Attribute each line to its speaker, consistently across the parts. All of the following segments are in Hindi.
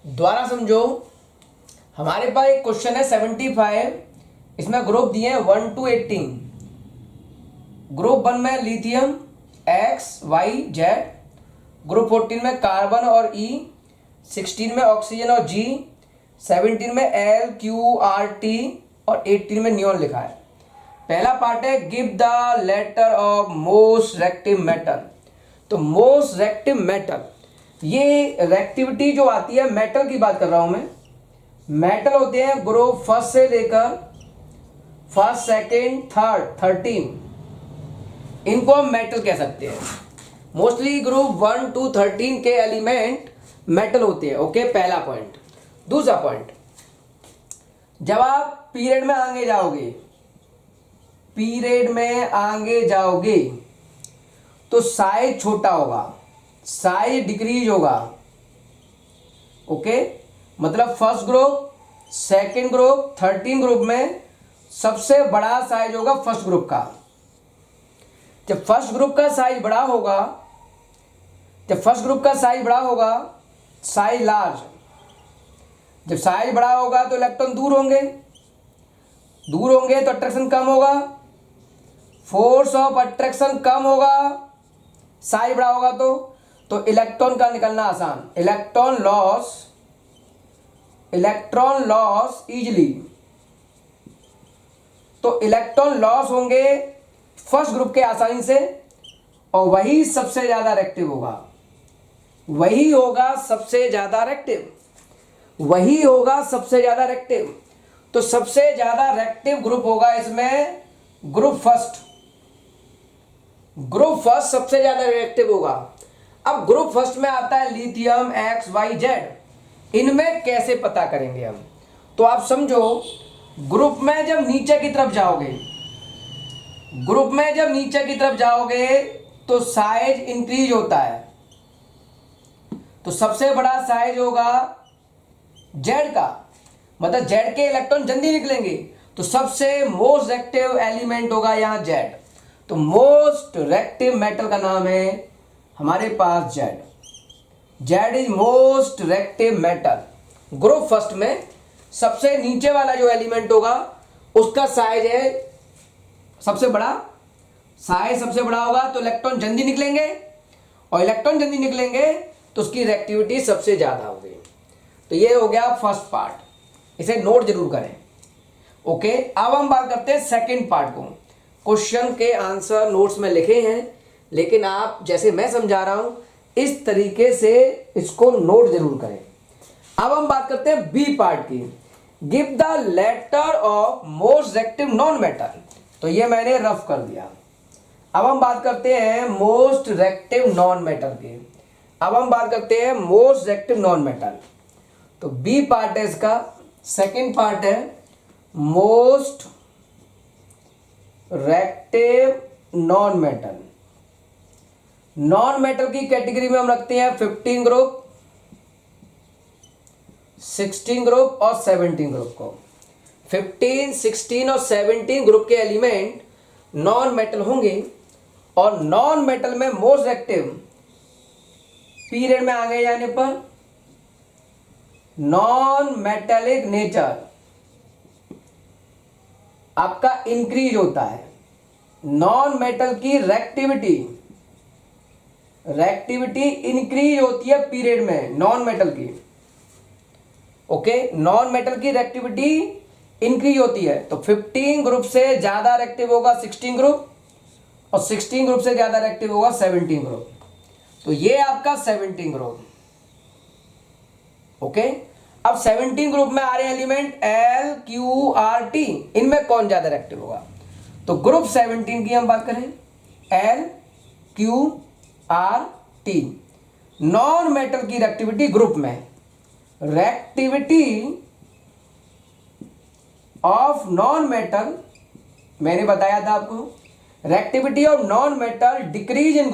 Speaker 1: दोबारा समझो, हमारे पास एक क्वेश्चन है 75, इसमें ग्रुप दिए हैं 1 to 18। ग्रुप 1 में लिथियम XYZ, ग्रुप 14 में कार्बन और E, 16 में ऑक्सीजन और G, 17 में LQRT और 18 में नियॉन लिखा है। पहला पार्ट है give the letter of most reactive metal. तो मोस्ट रिएक्टिव मेटल, ये रिएक्टिविटी जो आती है मेटल की बात कर रहा हूं मैं। मेटल होते हैं ग्रुप फर्स्ट से लेकर फर्स्ट सेकेंड थर्ड 13, इनको हम मेटल कह सकते हैं। मोस्टली ग्रुप 1 to 13 के एलिमेंट मेटल होते हैं। ओके, पहला पॉइंट। दूसरा पॉइंट, जब आप पीरियड में आगे जाओगे, तो साइज छोटा होगा, साइज डिक्रीज होगा। ओके, मतलब first group, second group, 13 group में सबसे बड़ा साइज होगा फर्स्ट ग्रुप का। जब फर्स्ट ग्रुप का साइज बड़ा होगा, साइज लार्ज, जब साइज बड़ा होगा तो इलेक्ट्रॉन दूर होंगे तो अट्रैक्शन कम होगा, फोर्स ऑफ अट्रैक्शन कम होगा, साइज बड़ा होगा तो इलेक्ट्रॉन का निकलना आसान, इलेक्ट्रॉन लॉस इजीली। तो इलेक्ट्रॉन लॉस होंगे फर्स्ट ग्रुप के आसानी से, और वही सबसे ज्यादा रिएक्टिव होगा, वही होगा सबसे ज्यादा रिएक्टिव। तो सबसे ज्यादा रिएक्टिव ग्रुप होगा इसमें ग्रुप फर्स्ट सबसे ज्यादा रिएक्टिव होगा। अब ग्रुप फर्स्ट में आता है लिथियम XYZ, इनमें कैसे पता करेंगे हम? तो आप समझो, ग्रुप में जब नीचे की तरफ जाओगे तो साइज इंक्रीज होता है। तो सबसे बड़ा साइज होगा Z का, मतलब Z के इलेक्ट्रॉन जल्दी निकलेंगे, तो सबसे मोस्ट रिएक्टिव एलिमेंट होगा यहां Z। तो मोस्ट रिएक्टिव मेटल का नाम है हमारे पास Z is most reactive metal. Group first में सबसे नीचे वाला जो एलिमेंट होगा उसका साइज है सबसे बड़ा, साइज सबसे बड़ा होगा तो इलेक्ट्रॉन जल्दी निकलेंगे, और इलेक्ट्रॉन जल्दी निकलेंगे तो उसकी रिएक्टिविटी सबसे ज्यादा होगी। तो ये हो गया फर्स्ट पार्ट, इसे नोट जरूर करें। ओके, अब हम बात करते हैं सेकंड पार्ट को। क्वेश्चन के आंसर नोट्स में लिखे हैं, लेकिन आप जैसे मैं समझा रहा हूं इस तरीके से इसको नोट जरूर करें। अब हम बात करते हैं बी पार्ट की, give the letter of most reactive non metal. तो ये मैंने रफ कर दिया। अब हम बात करते हैं मोस्ट रिएक्टिव नॉन मेटल की। तो बी पार्ट है इसका, सेकंड पार्ट है most reactive non metal. Non metal की कैटेगरी में हम रखते हैं 15 ग्रुप, 16 ग्रुप और 17 ग्रुप को। 15, 16 और 17 ग्रुप के एलिमेंट नॉन मेटल होंगे, और नॉन मेटल में मोस्ट रिएक्टिव पीरियड में आगे जाने पर नॉन मेटेलिक नेचर आपका इंक्रीज होता है। नॉन मेटल की रिएक्टिविटी इंक्रीज होती है पीरियड में नॉन मेटल की। ओके, नॉन मेटल की रिएक्टिविटी इंक्रीज होती है, तो 15 ग्रुप से ज्यादा रिएक्टिव होगा 16 ग्रुप, और 16 ग्रुप से ज्यादा रिएक्टिव होगा 17 ग्रुप। तो ये आपका 17 ग्रुप। ओके, अब 17 ग्रुप में आ रहे एलिमेंट LQRT, इनमें कौन ज्यादा रिएक्टिव होगा? तो ग्रुप 17 की हम बात करें, LQRT। नॉन मेटल की रिएक्टिविटी ग्रुप में, रिएक्टिविटी ऑफ नॉन मेटल, मैंने बताया था आपको, reactivity of non metal decrease in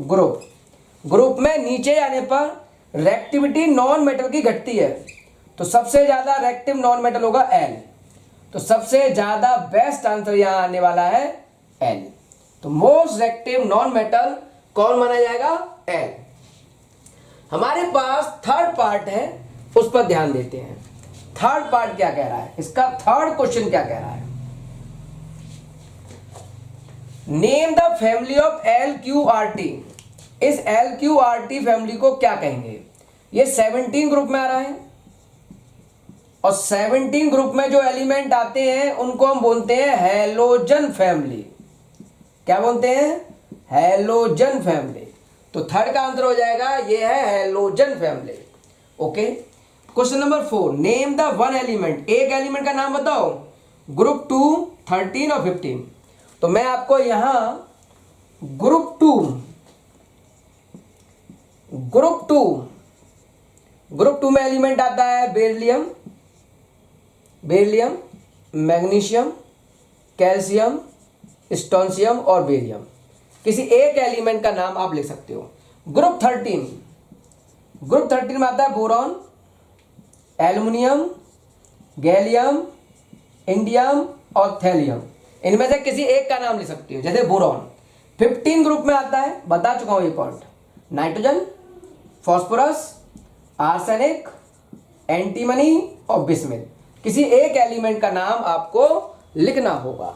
Speaker 1: group. Group में नीचे आने पर रिएक्टिविटी नॉन मेटल की घटती है, तो सबसे ज्यादा रिएक्टिव नॉन मेटल होगा L। तो सबसे ज्यादा बेस्ट आंसर यहां आने वाला है L। तो मोस्ट रिएक्टिव नॉन मेटल कौन माना जाएगा? L। हमारे पास थर्ड पार्ट है, उस पर ध्यान देते हैं। थर्ड पार्ट क्या कह रहा है, इसका थर्ड क्वेश्चन क्या कह रहा है। Name the family of LQRT। इस LQRT फैमिली को क्या कहेंगे। ये 17 ग्रुप में आ रहा है और 17 ग्रुप में जो एलिमेंट आते हैं उनको हम बोलते हैं हैलोजन फैमिली। क्या बोलते हैं, हैलोजन फैमिली। तो थर्ड का आंसर हो जाएगा, ये है halogen family. Okay, question number 4, name the one element. एक एलिमेंट का नाम बताओ, ग्रुप 2, 13 और 15। तो मैं आपको यहां ग्रुप टू में एलिमेंट आता है बेरिलियम, मैग्नीशियम, कैल्शियम, स्टोंसियम और बेरियम। किसी एक एलिमेंट का नाम आप लिख सकते हो। ग्रुप 13 में आता है बोरॉन, एल्युमिनियम, गैलियम, इंडियम और थैलियम। इनमें से किसी एक का नाम लिख सकते हो, जैसे बोरॉन। 15 ग्रुप में आता है, बता चुका हूं ये point, nitrogen, phosphorus, arsenic, antimony और बिस्मिथ। किसी एक एलिमेंट का नाम आपको लिखना होगा।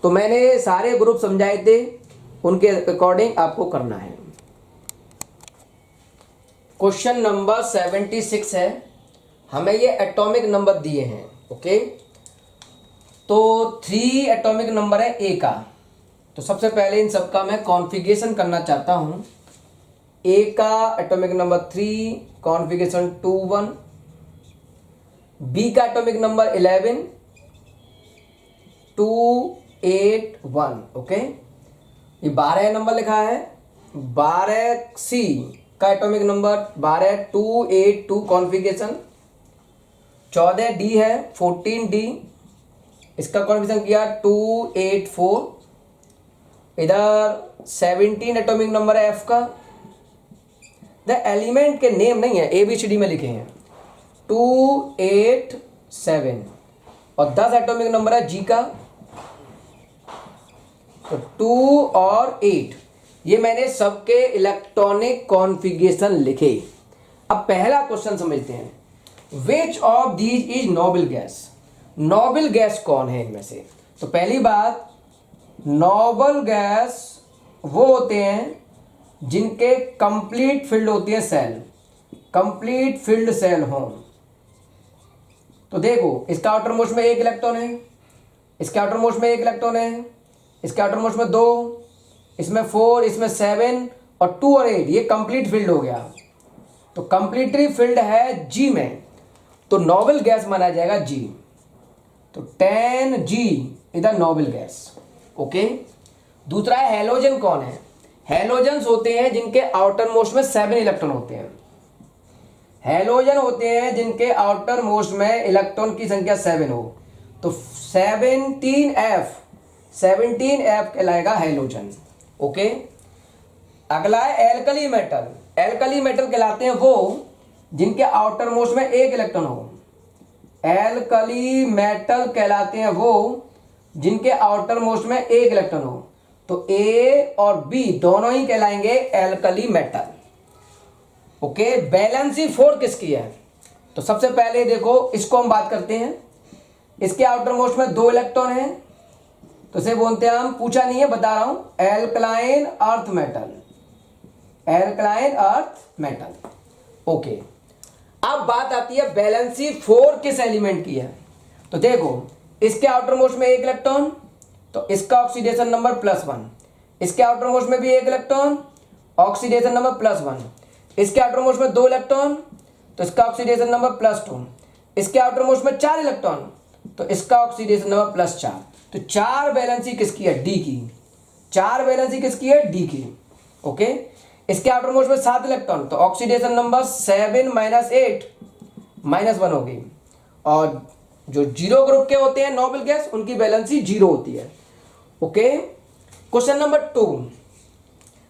Speaker 1: तो मैंने सारे ग्रुप समझाए थे, उनके अकॉर्डिंग आपको करना है। क्वेश्चन नंबर 76 है, हमें ये एटॉमिक नंबर दिए हैं। ओके, तो 3 एटॉमिक नंबर है ए का। तो सबसे पहले इन सबका मैं कॉन्फ़िगरेशन करना चाहता हूं। ए का एटॉमिक नंबर 3, कॉन्फ़िगरेशन 2 1। बी का एटॉमिक नंबर 11, 2 8 1। ओके, ये 12 नंबर लिखा है। 12 सी का एटॉमिक नंबर 12, 2 8 2 कॉन्फ़िगरेशन। 14 डी है, 14 डी, इसका कॉन्फ़िगरेशन किया 2 8 4। इधर 17 एटॉमिक नंबर है एफ का। द एलिमेंट के नेम नहीं है, ABCD में लिखे हैं, 2 8 7। और 10 एटॉमिक नंबर है जी का, तो 2 और 8। ये मैंने सबके इलेक्ट्रॉनिक कॉन्फ़िगरेशन लिखे। अब पहला क्वेश्चन समझते हैं, which of these is noble gas. Noble gas कौन है इनमें से। तो पहली बात, नोबल गैस वो होते हैं जिनके कंप्लीट फील्ड होती है सेल, कंप्लीट फील्ड सेल हो। तो देखो, इसका आउटर मोस्ट में 1 इलेक्ट्रॉन है, इसके आउटर मोस्ट में 1 इलेक्ट्रॉन है, इसके आउटर मोस्ट में 2, इसमें 4, इसमें 7 और 2 और 8। ये कंप्लीट फील्ड हो गया। तो कंप्लीटली फील्ड है जी में, तो नोबल गैस माना जाएगा जी। तो 10G इधर नोबल गैस। ओके, दूसरा है हैलोजन। कौन है, हैलोजन्स होते हैं जिनके आउटर मोस्ट में 7 इलेक्ट्रॉन होते हैं। हैलोजन होते हैं जिनके आउटर मोस्ट में इलेक्ट्रॉन की संख्या 7 हो। तो 17F कहलाएगा हैलोजन। ओके, अगला है एल्कली मेटल। एल्कली मेटल कहलाते हैं वो जिनके आउटर मोस्ट में 1 इलेक्ट्रॉन हो। एल्कली मेटल कहलाते हैं वो जिनके आउटर मोस्ट में 1 इलेक्ट्रॉन हो। तो ए और बी दोनों ही कहलाएंगे एल्कली मेटल। ओके, वैलेंसी 4 किसकी है। तो सबसे पहले देखो, इसको हम बात करते हैं। इसके आउटर मोस्ट में 2 इलेक्ट्रॉन है, तो इसे बोलते हैं, हम पूछा नहीं है, बता रहा हूं, alkaline earth metal. Alkaline earth metal. Okay, अब बात आती है वैलेंसी 4 किस एलिमेंट की है। तो देखो, इसके आउटर मोस्ट में 1 इलेक्ट्रॉन, तो इसका ऑक्सीडेशन नंबर +1। इसके आउटर मोस्ट में भी 1 इलेक्ट्रॉन, ऑक्सीडेशन नंबर +1। इसके आउटर मोस्ट में 2 इलेक्ट्रॉन, तो इसका ऑक्सीडेशन नंबर +2। इसके आउटर मोस्ट में 4 इलेक्ट्रॉन, तो इसका ऑक्सीडेशन नंबर +4। तो 4 वैलेंसी किसकी है, डी की। 4 वैलेंसी किसकी है, डी की। ओके, इसके आउटर मोस्ट में 7 इलेक्ट्रॉन, तो ऑक्सीडेशन नंबर 7 - 8 -1 होगी। और जो 0 ग्रुप के होते हैं नोबल गैस, उनकी वैलेंसी 0 होती है। Okay, question number 2,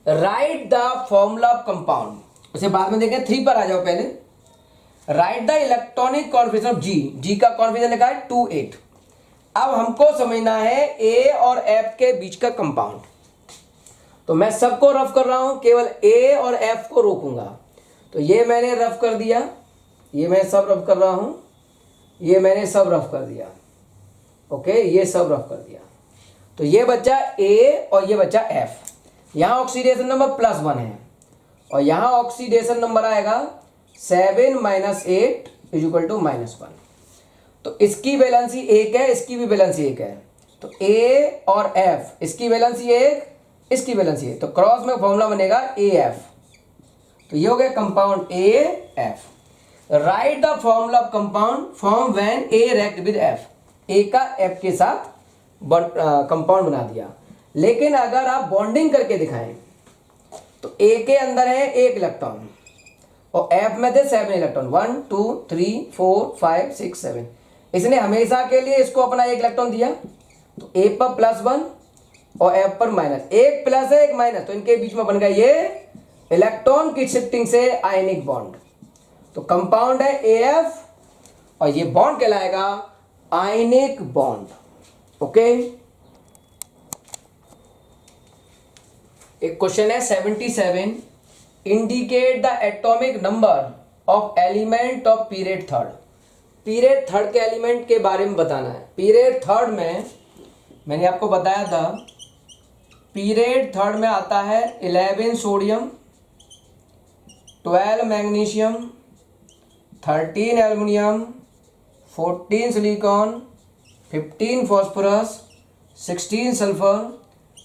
Speaker 1: write the formula of compound. उसे बाद में देखें, 3 पर आ जाओ पहले। Write the electronic configuration of G. G का कॉन्फ़िगरेशन लिखा है 2 8। अब हमको समझना है ए और एफ के बीच का कंपाउंड। तो मैं सबको रफ कर रहा हूं, केवल ए और एफ को रोकूंगा। तो ये मैंने रफ कर दिया, ये मैं सब रफ कर रहा हूँ, ये मैंने सब रफ कर दिया। ओके, ये सब रफ कर दिया। तो ये बच्चा ए और ये बच्चा एफ। यहाँ ऑक्सीडेशन नंबर +1 है और यहाँ ऑक्सीडेशन नंबर आएगा 7 - 8 = -1। तो इसकी वैलेंसी 1 है, इसकी भी वैलेंसी 1 है। तो ए और एफ, इसकी वैलेंसी 1, इसकी वैलेंसी 1, तो क्रॉस में फॉर्मूला बनेगा AF। तो ये हो गया compound AF। Right the formula of compound form when A react with F। ए का F के साथ कंपाउंड बना दिया। लेकिन अगर आप बॉन्डिंग करके दिखाएं तो A के अंदर है 1 इलेक्ट्रॉन और F में थे 7 इलेक्ट्रॉन, 1 2 3 4 5 6 7। इसने हमेशा के लिए इसको अपना 1 इलेक्ट्रॉन दिया। तो A पर +1 और F पर -1, एक प्लस है एक माइनस, तो इनके बीच में बन गया ये इलेक्ट्रॉन की शिफ्टिंग से आयनिक बॉन्ड। तो कंपाउंड है AF और ये बॉन्ड कहलाएगा आयनिक बॉन्ड। ओके, एक क्वेश्चन है 77, indicate the atomic number of element of period third. Period third के एलिमेंट के बारे में बताना है। पीरियड थर्ड में मैंने आपको बताया था, पीरियड थर्ड में आता है 11 sodium, 12 magnesium, 13 aluminium, 14 silicon, 15 phosphorus, 16 sulphur,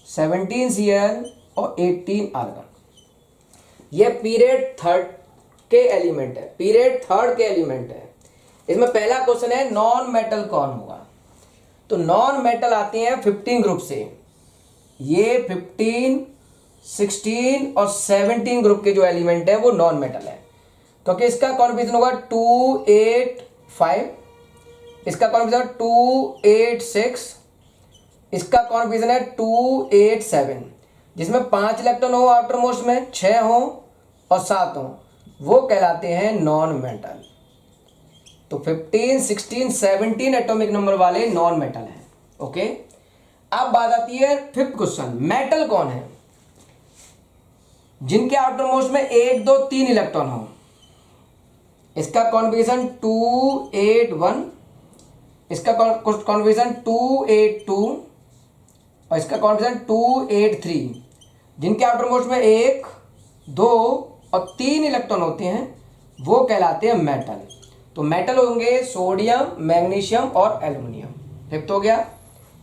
Speaker 1: 17 Cl और 18 आर्गन। ये पीरियड थर्ड के एलिमेंट है, पीरियड थर्ड के एलिमेंट है। इसमें पहला क्वेश्चन है नॉन मेटल कौन होगा। तो नॉन मेटल आती हैं 15 ग्रुप से। ये 15, 16 और 17 ग्रुप के जो एलिमेंट है वो नॉन मेटल है, क्योंकि इसका कॉन्फिगरेशन होगा 2 8 5, इसका कॉन्फिगरेशन 2 8 6, इसका कॉन्फिगरेशन है 2 8 7, जिसमें 5 इलेक्ट्रॉन हो आउटर मोस्ट में, 6 हो और 7 हो, वो कहलाते हैं नॉन मेटल। तो 15, 16, 17 एटॉमिक नंबर वाले नॉन मेटल हैं। ओके, अब बात आती है 5th क्वेश्चन, मेटल कौन है जिनके आउटर मोस्ट में 1 2 3 इलेक्ट्रॉन हो। इसका कॉन्फिगरेशन 2 8 1, इसका कॉन्फिगरेशन 2 8 2 और इसका कॉन्फिगरेशन 2 8 3, जिनके आउटर मोस्ट में 1 2 और 3 इलेक्ट्रॉन होते हैं वो कहलाते हैं मेटल। तो मेटल होंगे सोडियम, मैग्नीशियम और एल्युमिनियम। 5th हो गया।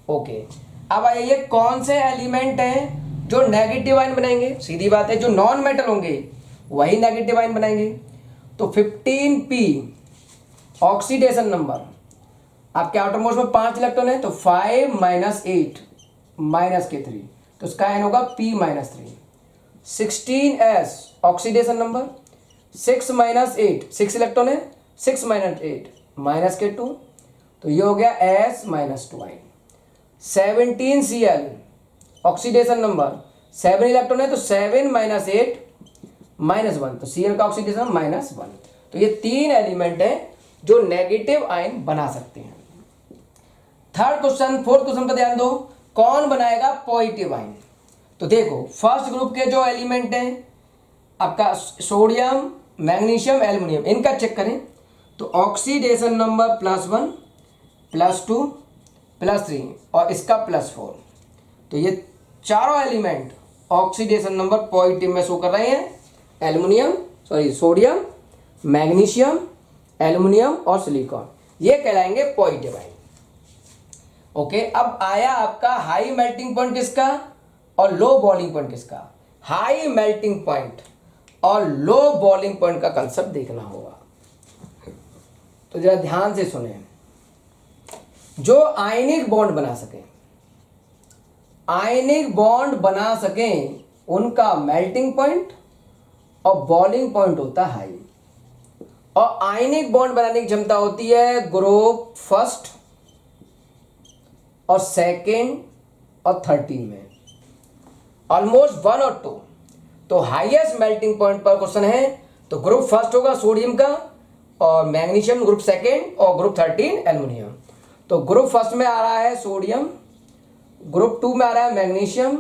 Speaker 1: ओके, अब आइए कौन से एलिमेंट हैं जो नेगेटिव आयन बनाएंगे। सीधी बात है, जो नॉन मेटल होंगे वही नेगेटिव आयन बनाएंगे। तो 15P ऑक्सीडेशन नंबर, आपके आउटर मोस्ट में 5 इलेक्ट्रॉन है, तो 5 - 8 -3, तो इसका आयन होगा P-3। 16S oxidation number, 6 - 8, 6 electron है, 6 - 8 -2, तो ये हो गया S-2 ion. 17Cl oxidation number, 7 electron है, तो 7 - 8 -1, तो Cl का ऑक्सीडेशन -1। तो ये 3 एलिमेंट हैं जो नेगेटिव आयन बना सकते हैं। 4th क्वेश्चन पर ध्यान दो, कौन बनाएगा पॉजिटिव आयन। तो देखो, फर्स्ट ग्रुप के जो एलिमेंट हैं आपका सोडियम, मैग्नीशियम, एल्युमिनियम, इनका चेक करें तो ऑक्सीडेशन नंबर +1 +2 +3 और इसका +4। तो ये चारों एलिमेंट ऑक्सीडेशन नंबर पॉजिटिव में शो कर रहे हैं। सोडियम, मैग्नीशियम, एल्युमिनियम और सिलिकॉन, ये कहलाएंगे पॉजिटिव आयन। ओके, अब आया आपका हाई मेल्टिंग पॉइंट किसका और लो बॉइलिंग पॉइंट किसका। हाई मेल्टिंग पॉइंट और लो बॉइलिंग पॉइंट का कंसेप्ट देखना होगा, तो जरा ध्यान से सुने। जो आयनिक बॉन्ड बना सके, आयनिक बॉन्ड बना सकें, उनका मेल्टिंग पॉइंट और बॉइलिंग पॉइंट होता है हाई। और आयनिक बॉन्ड बनाने की क्षमता होती है ग्रुप फर्स्ट और सेकेंड और 13 में, ऑलमोस्ट 1 और 2। तो हाईएस्ट मेल्टिंग पॉइंट पर क्वेश्चन है, तो ग्रुप फर्स्ट होगा सोडियम का और मैग्नीशियम ग्रुप सेकेंड और ग्रुप 13 एल्युमिनियम। तो ग्रुप फर्स्ट में आ रहा है सोडियम, ग्रुप 2 में आ रहा है मैग्नीशियम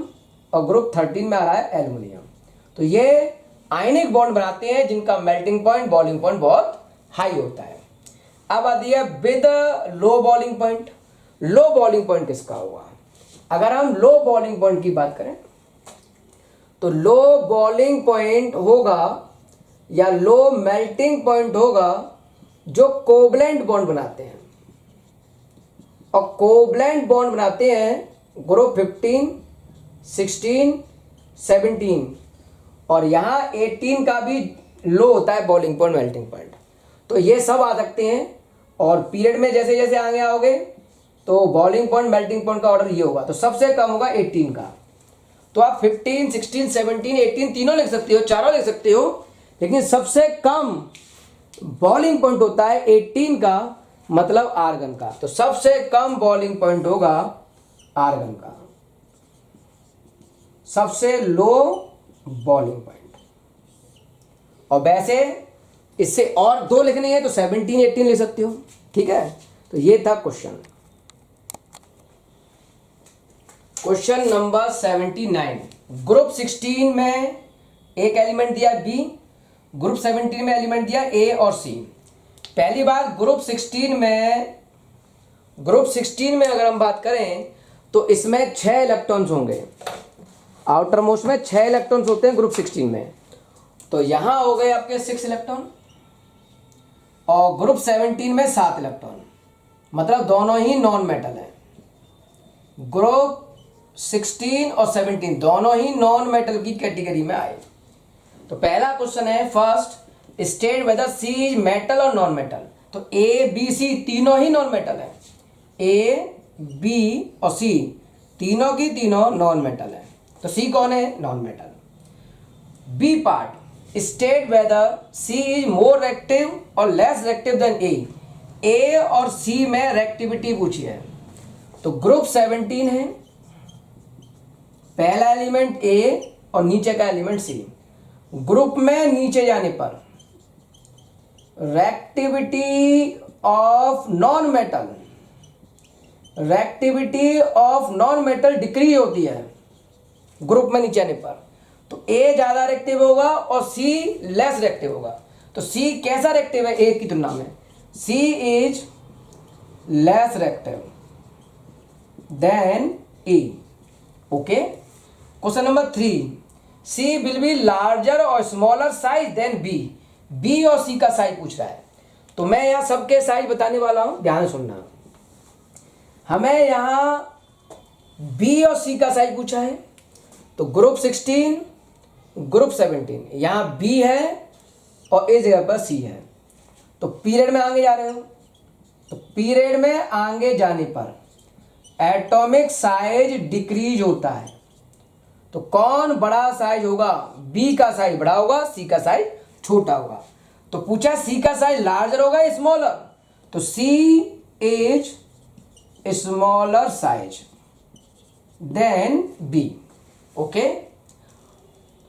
Speaker 1: और ग्रुप 13 में आ रहा है एल्युमिनियम। तो ये आयनिक बॉन्ड बनाते हैं जिनका मेल्टिंग पॉइंट बॉइलिंग पॉइंट बहुत हाई होता है। अब आती है with low boiling point. Low boiling point किसका होगा? अगर हम लो बॉइलिंग पॉइंट की बात करें तो लो बॉइलिंग पॉइंट होगा या लो मेल्टिंग पॉइंट होगा जो कोवलेंट बॉन्ड बनाते हैं। और कोवलेंट बॉन्ड बनाते हैं ग्रुप 15, 16, 17 और यहां 18 का भी लो होता है बॉइलिंग पॉइंट मेल्टिंग पॉइंट। तो ये सब आ सकते हैं और पीरियड में जैसे जैसे आगे आओगे तो बॉइलिंग पॉइंट मेल्टिंग पॉइंट का ऑर्डर ये होगा। तो सबसे कम होगा 18 का। तो आप 15, 16, 17, 18 तीनों लिख सकते हो, चारों लिख सकते हो, लेकिन सबसे कम बॉइलिंग पॉइंट होता है 18 का, मतलब आर्गन का। तो सबसे कम बॉइलिंग पॉइंट होगा आर्गन का, सबसे लो बॉइलिंग पॉइंट। और वैसे इससे और दो लिखने हैं तो 17, 18 लिख सकते हो। ठीक है, तो ये था क्वेश्चन। Question number 79। ग्रुप 16 में एक एलिमेंट दिया बी, ग्रुप 17 में एलिमेंट दिया ए और सी। पहली बात ग्रुप 16 में अगर हम बात करें तो इसमें 6 इलेक्ट्रॉन्स होंगे। आउटर मोस्ट में 6 इलेक्ट्रॉन्स होते हैं ग्रुप 16 में। तो यहां हो गए आपके 6 इलेक्ट्रॉन और ग्रुप 17 में 7 इलेक्ट्रॉन, मतलब दोनों ही नॉन मेटल हैं। ग्रुप 16 और 17 दोनों ही नॉन मेटल की कैटेगरी में आए। तो पहला क्वेश्चन है first, state whether C is metal और नॉन मेटल। तो ए बी सी तीनों ही नॉन मेटल है। ए बी और सी तीनों की तीनों नॉन मेटल है। तो सी कौन है? Non metal. B part, state whether C is more reactive और less reactive than A. A और सी में रिएक्टिविटी पूछी है। तो ग्रुप 17 है, पहला एलिमेंट ए और नीचे का एलिमेंट सी। ग्रुप में नीचे जाने पर reactivity of non metal decrease होती है ग्रुप में नीचे आने पर। तो ए ज्यादा रिएक्टिव होगा और सी लेस रिएक्टिव होगा। तो सी कैसा रिएक्टिव है ए की तुलना में? C is less reactive than A. Okay, question number 3, C will be larger or smaller size than B. B और सी का साइज पूछ रहा है। तो मैं यहां सबके साइज बताने वाला हूं, ध्यान से सुनना। हमें यहां बी और सी का साइज पूछा है। तो ग्रुप 16, ग्रुप 17, यहां बी है और इस जगह पर सी है। तो पीरियड में आगे जा रहे हो, तो पीरियड में आगे जाने पर एटॉमिक साइज डिक्रीज होता है। तो कौन बड़ा साइज होगा? बी का साइज बड़ा होगा, सी का साइज छोटा होगा। तो पूछा सी का साइज लार्जर होगा या स्मॉलर? तो C is smaller size than B. Okay,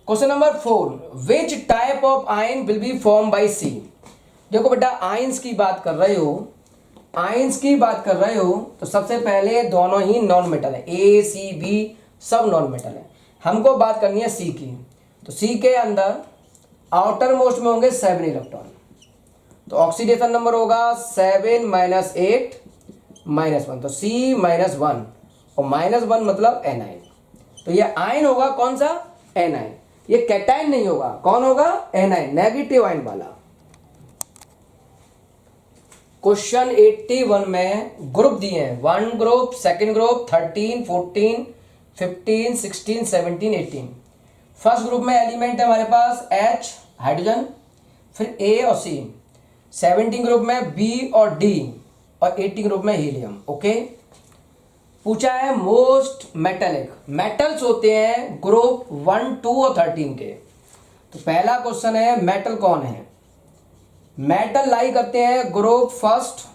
Speaker 1: question number 4, which type of ion will be form by C. देखो बेटा, आयंस की बात कर रहे हो, तो सबसे पहले दोनों ही नॉन मेटल है। ए सी बी सब नॉन मेटल है। हमको बात करनी है सी की। तो सी के अंदर आउटर मोस्ट में होंगे 7 इलेक्ट्रॉन। तो ऑक्सीडेशन नंबर होगा 7 - 8 - 1। तो सी -1 और -1 मतलब एनाइन। तो ये आयन होगा कौन सा? एनाइन। ये कैटाइन नहीं होगा। कौन होगा? एनाइन, नेगेटिव आयन वाला। क्वेश्चन 81 में ग्रुप दिए हैं, 1 group, 2nd group, 13, 14, 15, 16, 17, 18। First group में एलिमेंट है हमारे पास H हाइड्रोजन, फिर A और C। 17 ग्रुप में B और D और 18 ग्रुप में हीलियम। ओके, पूछा है मोस्ट मेटेलिक। मेटल्स होते हैं ग्रुप 1, 2 और 13 के। तो पहला क्वेश्चन है मेटल कौन है? मेटल लाई करते हैं ग्रुप 1,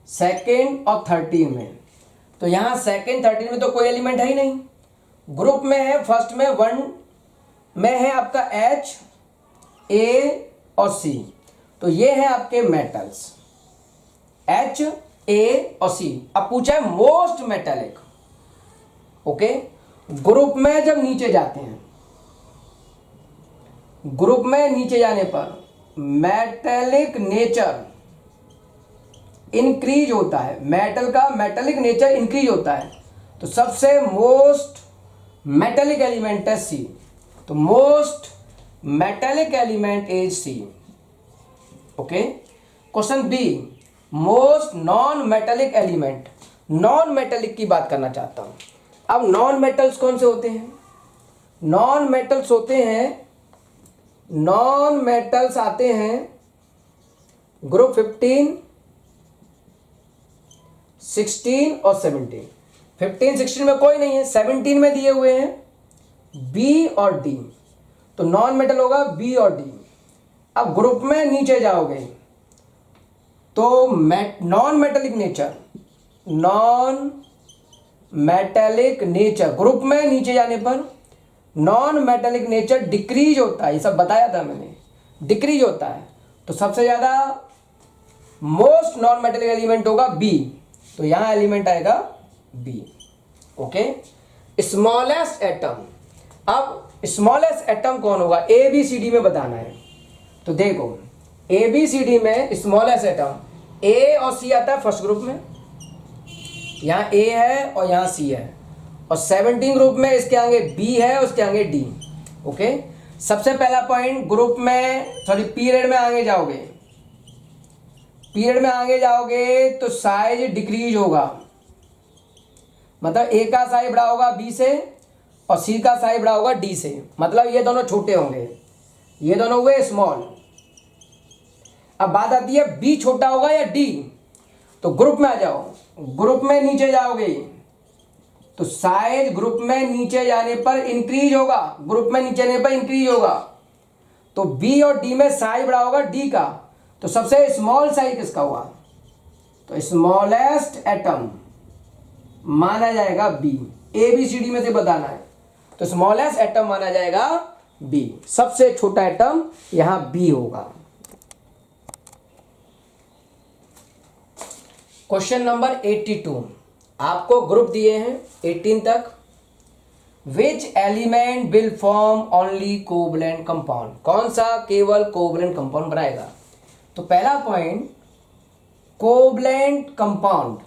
Speaker 1: 2 और 13 में। तो यहां 2, 13 में तो कोई एलिमेंट है ही नहीं। ग्रुप में है फर्स्ट में 1 में है आपका H, A और C। तो ये है आपके मेटल्स H, A और C। अब पूछा है मोस्ट मेटेलिक। ओके, ग्रुप में जब नीचे जाते हैं ग्रुप में नीचे जाने पर मेटेलिक नेचर इंक्रीज होता है, मेटल का मेटेलिक नेचर इंक्रीज होता है। तो सबसे मोस्ट मेटेलिक एलिमेंट है सी, तो most metallic element is C. Okay, question B, most non metallic element. Non metallic की बात करना चाहता हूं। अब नॉन मेटल्स कौन से होते हैं? नॉन मेटल्स होते हैं, नॉन मेटल्स आते हैं ग्रुप 15, 16 और 17। 15, 16 में कोई नहीं है, 17 में दिए हुए हैं बी और डी, तो नॉन मेटल होगा बी और डी। अब ग्रुप में नीचे जाओगे तो non metallic nature, non metallic nature, group में नीचे जाने पर नॉन मेटेलिक नेचर डिक्रीज होता है, ये सब बताया था मैंने, डिक्रीज होता है। तो सबसे ज्यादा मोस्ट नॉन मेटेलिक एलिमेंट होगा बी, तो यहां एलिमेंट आएगा बी। Okay, smallest atom. अब स्मॉलेस्ट एटम कौन होगा? ए बी सी डी में बताना है। तो देखो ए बी सी डी में स्मॉलेस्ट एटम ए और सी आता है फर्स्ट ग्रुप में, यहाँ ए है और यहाँ सी है, और 17 ग्रुप में इसके आगे बी है, उसके आगे डी। ओके, सबसे पहला पॉइंट, ग्रुप में सॉरी पीरियड में आगे जाओगे, पीरियड में आगे जाओगे तो साइज डिक्रीज होगा, मतलब ए का साइज बड़ा होगा बी से और सी का साइज बड़ा होगा डी से, मतलब ये दोनों छोटे होंगे, ये दोनों हुए स्मॉल। अब बात आती है बी छोटा होगा या डी, तो ग्रुप में आ जाओ, ग्रुप में नीचे जाओगे तो साइज ग्रुप में नीचे जाने पर इंक्रीज होगा, ग्रुप में नीचे जाने पर इंक्रीज होगा, तो बी और डी में साइज बड़ा होगा डी का, तो सबसे स्मॉल साइज किसका हुआ? तो स्मॉलेस्ट एटम माना जाएगा B. A B C D में से बताना है, तो स्मॉलेस्ट एटम माना जाएगा बी, सबसे छोटा एटम यहां बी होगा। क्वेश्चन नंबर 82, आपको ग्रुप दिए हैं 18 तक। Which element will form only covalent compound, कौन सा केवल कोवलेंट कंपाउंड बनाएगा? तो पहला पॉइंट, कोवलेंट कंपाउंड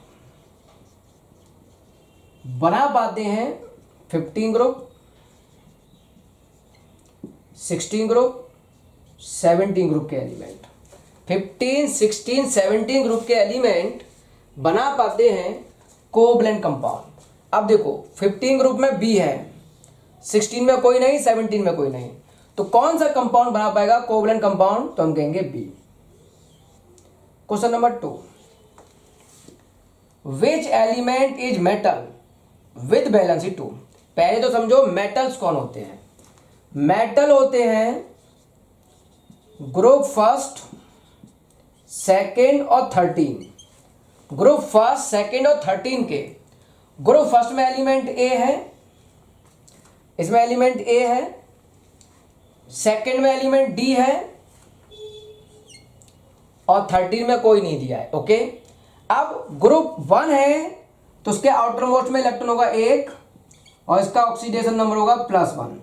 Speaker 1: बना पाते हैं 15 ग्रुप, 16 ग्रुप, 17 ग्रुप के एलिमेंट। 15, 16, 17 ग्रुप के एलिमेंट बना पाते हैं कोवलेंट कंपाउंड। अब देखो 15 ग्रुप में बी है, 16 में कोई नहीं, 17 में कोई नहीं, तो कौन सा कंपाउंड बना पाएगा कोवलेंट कंपाउंड? तो हम कहेंगे B. Question number 2, which element is metal with valency 2। पहले तो समझो मेटल्स कौन होते हैं। मेटल होते हैं ग्रुप फर्स्ट, सेकेंड और 13। ग्रुप फर्स्ट, सेकेंड और 13 के, ग्रुप फर्स्ट में एलिमेंट ए है, इसमें एलिमेंट ए है, सेकेंड में एलिमेंट डी है और 13 में कोई नहीं दिया है। ओके, अब ग्रुप 1 है तो उसके आउटर मोस्ट में इलेक्ट्रॉन होगा 1 और इसका ऑक्सीडेशन नंबर होगा +1।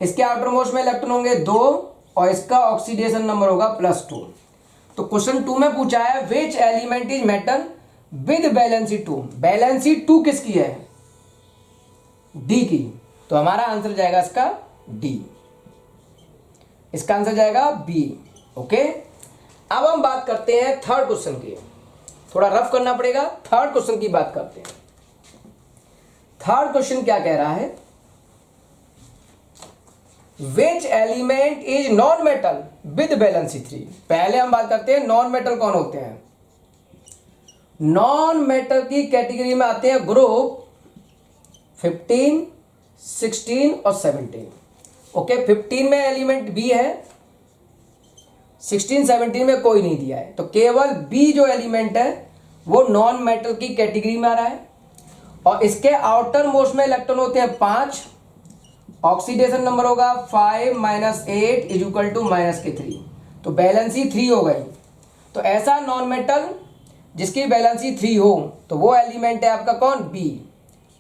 Speaker 1: इसके आउटर मोस्ट में इलेक्ट्रॉन होंगे 2 और इसका ऑक्सीडेशन नंबर होगा +2। तो क्वेश्चन 2 में पूछा है विच element is metal with valency 2। Valency 2 किसकी है? डी की, तो हमारा आंसर जाएगा इसका डी, इसका आंसर जाएगा बी। ओके, अब हम बात करते हैं थर्ड क्वेश्चन की, थोड़ा रफ करना पड़ेगा। थर्ड क्वेश्चन की बात करते हैं। थर्ड क्वेश्चन क्या कह रहा है? विच element is non metal with valency 3। पहले हम बात करते हैं नॉन मेटल कौन होते हैं। नॉन मेटल की कैटेगरी में आते हैं ग्रुप 15, 16 और 17। ओके, 15 में एलिमेंट बी है, 16, 17 में कोई नहीं दिया है, तो केवल बी जो एलिमेंट है वो नॉन मेटल की कैटेगरी में आ रहा है और इसके आउटर मोस्ट में इलेक्ट्रॉन होते हैं 5, ऑक्सीडेशन नंबर होगा 5 - 8 = -3, तो बैलेंसी 3 हो गई। तो ऐसा नॉन मेटल जिसकी बैलेंसी 3 हो तो वो एलिमेंट है आपका कौन? बी,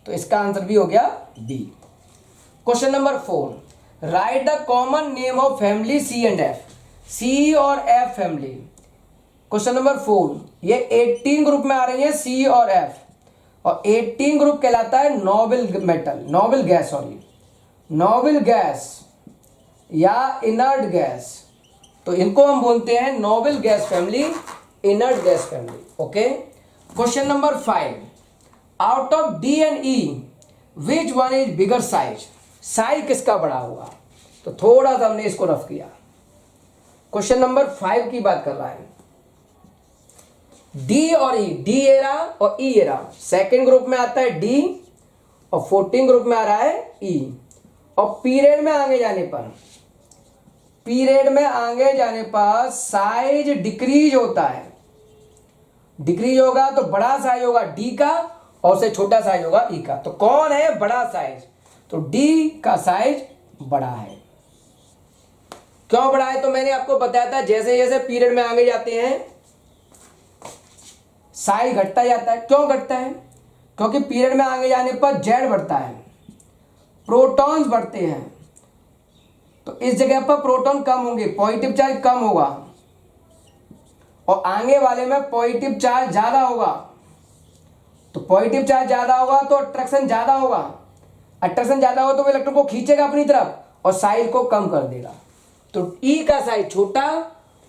Speaker 1: तो इसका आंसर भी हो गया B. Question number 4, write the common name of family C and F, C और एफ फैमिली। क्वेश्चन नंबर 4, ये 18 ग्रुप में आ रही है सी और एफ, और 18 ग्रुप कहलाता है Nobel metal, noble gas, sorry noble gas या इनर्ट गैस, तो इनको हम बोलते हैं noble gas family, inert gas family. Okay, question number 5, out of D and E which one is bigger size, size किसका बड़ा होगा, तो थोड़ा सा हमने इसको रफ किया। क्वेश्चन नंबर 5 की बात कर रहा है, डी और ई, डी एरा और ई एरा, सेकेंड ग्रुप में आता है डी और 14 ग्रुप में आ रहा है ई, और पीरियड में आगे जाने पर, पीरियड में आगे जाने पर साइज डिक्रीज होता है, डिक्रीज होगा तो बड़ा साइज होगा डी का और उससे छोटा साइज होगा ई का। तो कौन है बड़ा साइज, तो डी का साइज बड़ा है। क्यों बड़ा है, तो मैंने आपको बताया था जैसे जैसे पीरियड में आगे जाते हैं साइज घटता जाता है। क्यों घटता है, क्योंकि पीरियड में आगे जाने पर जेड बढ़ता है, प्रोटॉन्स बढ़ते हैं, तो इस जगह पर प्रोटॉन कम होंगे, पॉजिटिव चार्ज कम होगा, और आगे वाले में पॉजिटिव चार्ज ज्यादा होगा। तो पॉजिटिव चार्ज ज्यादा होगा तो अट्रैक्शन ज्यादा होगा, अट्रैक्शन ज्यादा होगा तो वो इलेक्ट्रॉन को खींचेगा अपनी तरफ और साइज को कम कर देगा। तो ई का साइज छोटा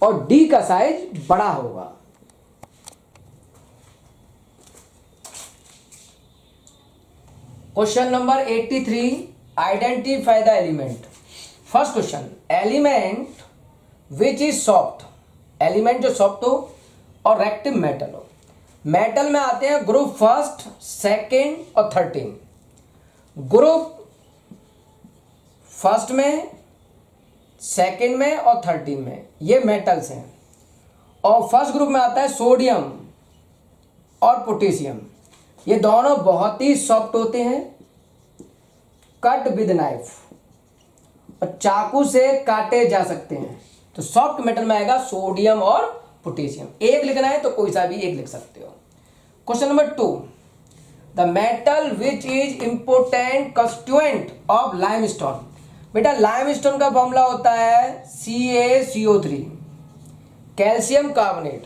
Speaker 1: और डी का साइज बड़ा होगा। Question number 83, identify the element. First question, element which is soft, element जो सॉफ्ट हो और रेक्टिव मेटल हो। मेटल में आते हैं ग्रुप फर्स्ट, सेकेंड और 13। ग्रुप फर्स्ट में, सेकेंड में और 13 में ये मेटल्स हैं, और फर्स्ट ग्रुप में आता है सोडियम और पोटेशियम। ये दोनों बहुत ही सॉफ्ट होते हैं, कट विद नाइफ, और चाकू से काटे जा सकते हैं। तो सॉफ्ट मेटल में आएगा सोडियम और पोटेशियम। एक लिखना है तो कोई सा भी एक लिख सकते हो। Question number 2, the metal which is important constituent of limestone. बेटा लाइमस्टोन का फॉर्मूला होता है CaCO3, कैल्शियम कार्बोनेट।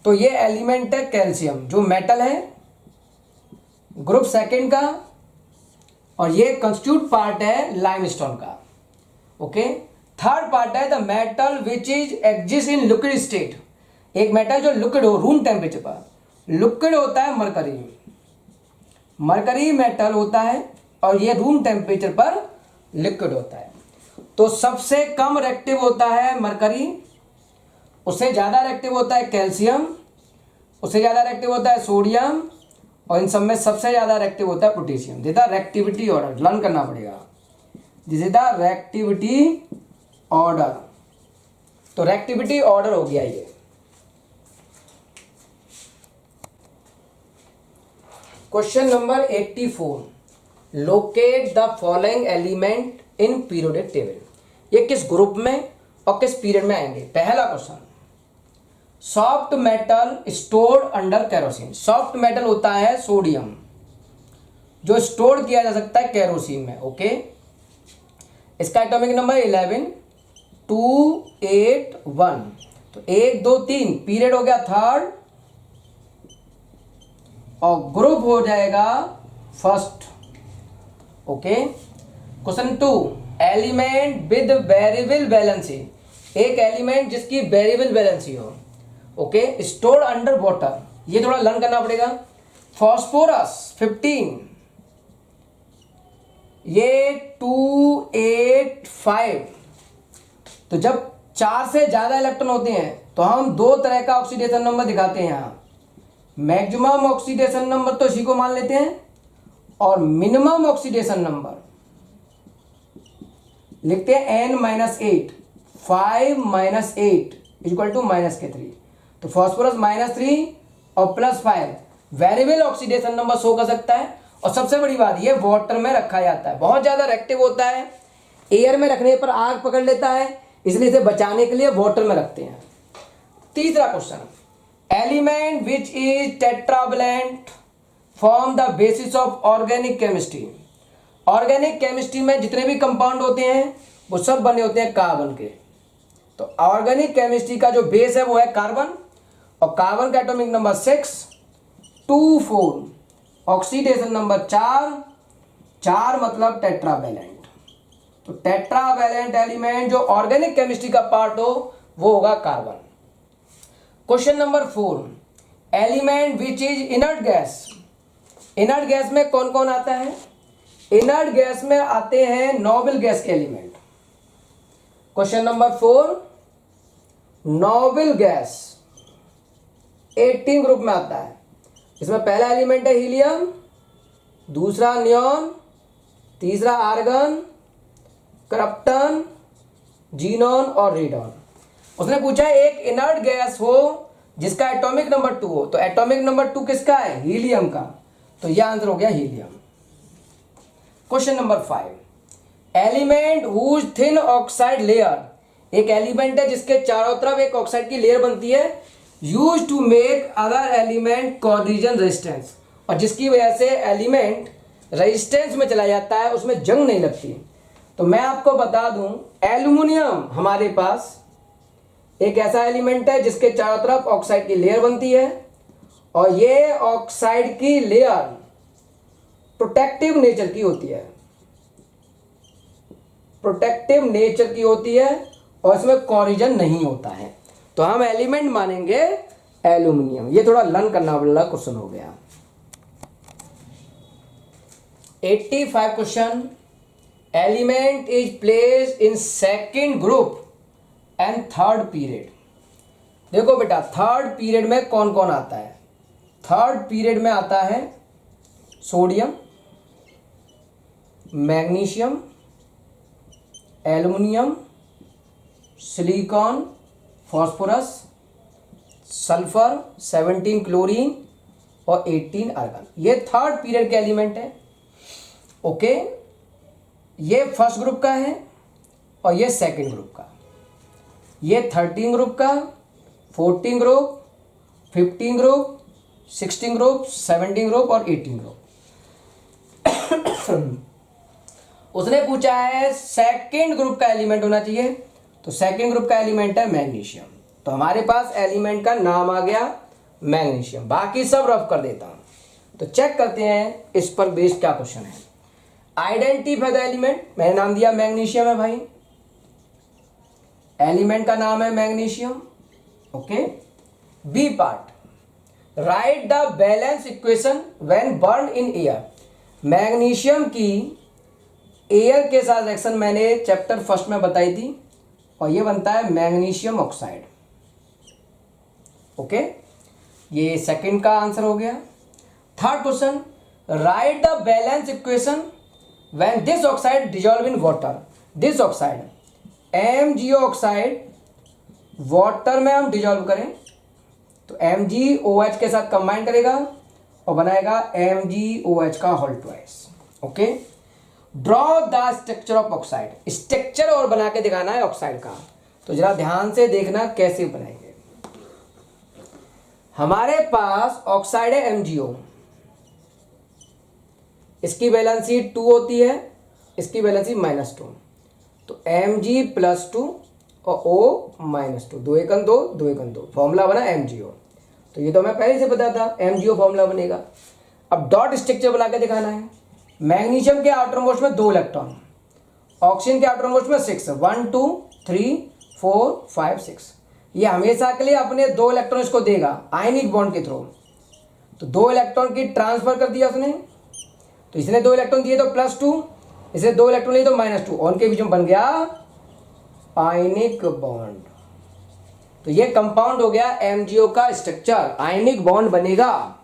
Speaker 1: तो ये एलिमेंट है कैल्शियम, जो मेटल है ग्रुप सेकेंड का, और ये कंस्टिट्यूट पार्ट है लाइमस्टोन का। ओके, थर्ड पार्ट है the metal which is exist in liquid state. एक मेटल जो लिक्विड हो, रूम टेम्परेचर पर लिक्विड होता है मरकरी, मरकरी मेटल होता है, और ये रूम टेम्परेचर पर लिक्विड होता है। तो सबसे कम रिएक्टिव होता है मरकरी, उससे ज्यादा रिएक्टिव होता है कैल्शियम, उससे ज्यादा रिएक्टिव होता है सोडियम, और इन सब में सबसे ज्यादा रिएक्टिव होता है potassium. This is the reactivity order, learn करना पड़ेगा। This is the reactivity order. तो रिएक्टिविटी ऑर्डर हो गया ये। Question number 84, locate the following element in periodic table. ये किस ग्रुप में और किस पीरियड में आएंगे। पहला question, soft metal stored under kerosene. Soft metal होता है सोडियम, जो स्टोर किया जा सकता है केरोसिन में। ओके, इसका एटॉमिक नंबर 11, 2, 8, 1। तो 1, 2, 3 पीरियड हो गया थर्ड, और ग्रुप हो जाएगा first. Okay, question 2, element with variable valency. एक एलिमेंट जिसकी वेरिएबल वैलेंसी हो। ओके, स्टोर्ड अंडर वाटर, ये थोड़ा लर्न करना पड़ेगा। फॉस्फोरस 15, ये 2, 8, 5। तो जब 4 से ज्यादा इलेक्ट्रॉन होते हैं तो हम दो तरह का ऑक्सीडेशन नंबर दिखाते हैं यहाँ। मैक्सिमम ऑक्सीडेशन नंबर तो इसी को मान लेते हैं, और मिनिमम ऑक्सीडेशन नंबर लिखते हैं n-8, 5 - 8 इक्वल टू -3। तो फॉस्फोरस -3 और +5 वेरिएबल ऑक्सीडेशन नंबर शो कर सकता है। और सबसे बड़ी बात, ये वाटर में रखा जाता है, बहुत ज्यादा रिएक्टिव होता है, एयर में रखने पर आग पकड़ लेता है, इसलिए इसे बचाने के लिए वाटर में रखते हैं। तीसरा question, element which is tetravalent form the basis of organic chemistry. Organic chemistry में जितने भी कंपाउंड होते हैं वो सब बने होते हैं कार्बन के। तो ऑर्गेनिक केमिस्ट्री का जो बेस है वो है कार्बन, और कार्बन का एटॉमिक नंबर 6, 2 4, ऑक्सीडेशन नंबर 4, 4 मतलब टेट्रावैलेंट। तो टेट्रावैलेंट एलिमेंट जो ऑर्गेनिक केमिस्ट्री का पार्ट हो वो होगा carbon. Question number 4, element which is inert gas. Inert gas में कौन कौन आता है? इनर्ट गैस में आते हैं नोबल गैस के element. Question number 4, noble gas 18 group में आता है। इसमें पहला एलिमेंट है हीलियम, दूसरा नियॉन, तीसरा आर्गन, क्रिप्टन, जीनॉन और रेडॉन। उसने पूछा है एक इनर्ट गैस हो जिसका एटॉमिक नंबर 2 हो, तो एटॉमिक नंबर 2 किसका है? हीलियम का। तो यह आंसर हो गया helium. Question number 5, element whose thin oxide layer. एक एलिमेंट है जिसके चारों तरफ एक ऑक्साइड की लेयर बनती है, use to make other element collision resistance, और जिसकी वजह से एलिमेंट रेजिस्टेंस में चला जाता है, उसमें जंग नहीं लगती। तो मैं आपको बता दूं, एल्यूमिनियम हमारे पास एक ऐसा एलिमेंट है जिसके चारों तरफ ऑक्साइड की लेयर बनती है, और ये ऑक्साइड की लेयर प्रोटेक्टिव नेचर की होती है, प्रोटेक्टिव नेचर की होती है, और इसमें कोलिजन नहीं होता है। तो हम एलिमेंट मानेंगे एल्यूमिनियम। ये थोड़ा लर्न करना वाला क्वेश्चन हो गया। 85 question, element is placed in second group and third period. देखो बेटा, थर्ड पीरियड में कौन कौन आता है? थर्ड पीरियड में आता है sodium, magnesium, aluminium, silicon, phosphorus, sulphur, 17 chlorine और 18 आर्गन। ये थर्ड पीरियड के एलिमेंट है। ओके, ये फर्स्ट ग्रुप का है और ये सेकंड ग्रुप का। ये 13 ग्रुप का, 14 ग्रुप, 15 ग्रुप, 16 ग्रुप, 17 ग्रुप और 18 ग्रुप। उसने पूछा है सेकंड ग्रुप का एलिमेंट होना चाहिए, तो सेकंड ग्रुप का एलिमेंट है मैग्नीशियम। तो हमारे पास एलिमेंट का नाम आ गया मैग्नीशियम। बाकी सब रफ कर देता हूं। तो चेक करते हैं इस पर बेस्ड क्या क्वेश्चन है। आइडेंटिफाई द एलिमेंट, मैंने नाम दिया मैग्नीशियम है भाई, एलिमेंट का नाम है magnesium. Okay, B part, write the balance equation when burn in air. Magnesium की एयर के साथ रिएक्शन मैंने चैप्टर फर्स्ट में बताई थी, और ये बनता है मैग्नीशियम ऑक्साइड। ओके, ये सेकंड का आंसर हो गया। Third question, right the balance equation when this oxide dissolve in water. This oxide MgO oxide water में हम डिजॉल्व करें तो MgOH के साथ कंबाइन करेगा और बनाएगा MgOH का whole twice. Okay, draw the structure of oxide. Structure और बना के दिखाना है ऑक्साइड का, तो जरा ध्यान से देखना कैसे बनाएंगे। हमारे पास ऑक्साइड है MgO, इसकी वैलेंसी 2 होती है, इसकी वैलेंसी -2, तो Mg+2 और O-2, 2 1 2, 2 1 2, फॉर्मूला बना MgO। तो ये तो मैं पहले से पता था MgO फॉर्मूला बनेगा। अब डॉट स्ट्रक्चर बना के दिखाना है। मैग्नीशियम के आउटर मोस्ट में 2 इलेक्ट्रॉन, ऑक्सीजन के आउटर मोस्ट में 6, 1 2 3 4 5 6। ये हमेशा के लिए अपने 2 इलेक्ट्रॉन इसको देगा आयनिक बॉन्ड के थ्रू। तो 2 इलेक्ट्रॉन की ट्रांसफर कर दिया उसने, तो इसने 2 इलेक्ट्रॉन दिए तो +2, इसे 2 इलेक्ट्रॉन लिए तो -2, और उनके बीच में बन गया आयनिक बॉन्ड। तो ये कंपाउंड हो गया MgO का स्ट्रक्चर, आयनिक बॉन्ड बनेगा।